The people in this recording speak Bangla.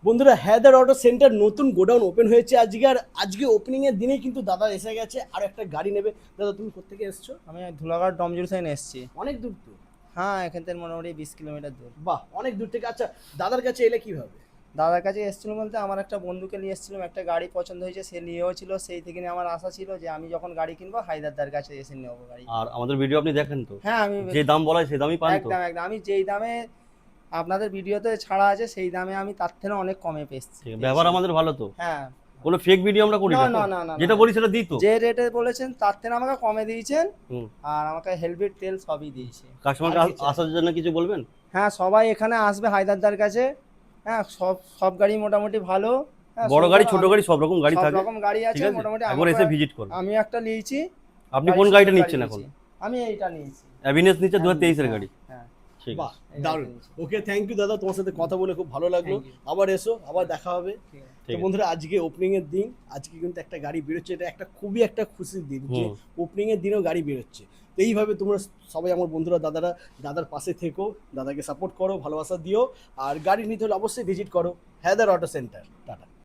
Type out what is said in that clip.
বন্ধুরা, হায়দার অটো সেন্টার নতুন গোডাউন ওপেন হয়েছে আজকে। আর আজকে ওপেনিং এর দিনেই কিন্তু দাদা এসে গেছে আর একটা গাড়ি নেবে। দাদা, তুমি কোত্থেকে এসছো? আমি ধুলাগড় ডমজুর সাইন এসেছি। অনেক দূর তো। হ্যাঁ, এখান থেকে মোটামুটি 20 কিলোমিটার দূর। বাহ, অনেক দূর থেকে। আচ্ছা, দাদার কাছে এলে কিভাবে? দাদার কাছে এসেছিলাম বলতে আমার একটা বন্ধুকে নিয়ে এসেছিলাম, একটা গাড়ি পছন্দ হয়েছে, সে নিয়েও ছিল। সেই থেকে নিয়ে আমার আশা ছিল যে আমি যখন গাড়ি কিনবো হায়দারদার কাছে এসে নেবো গাড়ি। আর আমাদের ভিডিও আপনি দেখেন তো? হ্যাঁ, আমি যে দাম বলা হয় সেই দামই পান তো? একদম একদম, আমি যেই দামে আপনাদের ভিডিওতে ছাড়া আছে সেই দামে আমি তার থেকে অনেক কমে পেয়েছি। ঠিক আছে, ব্যবহার আমাদের ভালো তো? হ্যাঁ। কোনো ফেক ভিডিও আমরা করি না না তো? না না না যেটা না। বলি সেটা দিই তো? যে রেটে বলেছেন তার থেকে আমাকে কমে দিয়েছেন। হুম। আর আমাকে হেলমেট তেল সবই দিয়েছে। কাস্টমারকে আর কি চাই? আসার জন্য কিছু বলবেন? হ্যাঁ, সবাই এখানে আসবে হায়দারদার কাছে। হ্যাঁ, সব সব গাড়ি মোটামুটি ভালো। হ্যাঁ, বড় গাড়ি ছোট আমি- গাড়ি সব রকম গাড়ি সব থাকে। রকম গাড়ি আছে ঠিক আছে, মোটামুটি। একবার এসে ভিজিট করুন। আমি একটা নিয়েছি। আপনি কোন গাড়িটা নিচ্ছেন গাড়ি এখন? নিয়েছি। আমি এইটা নিয়েছি। অ্যাভিনেস নিচ্ছে 2023 এর গাড়ি। হ্যাঁ। ঠিক বাহ, আছে, দারুণ। ওকে, থ্যাংক ইউ দাদা, তোমার সাথে কথা বলে খুব ভালো লাগলো। Thank you. আবার এসো, আবার দেখা হবে। ঠিক আছে। তো ঠিক আছে। বন্ধুরা, আজকে ওপেনিং এর দিন, আজকে কিন্তু একটা গাড়ি বেরোচ্ছে। এটা একটা খুবই একটা খুশির দিন যে হুম। ওপেনিং এর দিনেও গাড়ি বেরোচ্ছে। তো এইভাবে তোমরা সবাই আমার বন্ধুরা, দাদারা, দাদার পাশে থেকো, দাদাকে সাপোর্ট করো, ভালোবাসা দিও। আর গাড়ি নিতে হলে অবশ্যই ভিজিট করো হায়দার অটো সেন্টার। টাটা।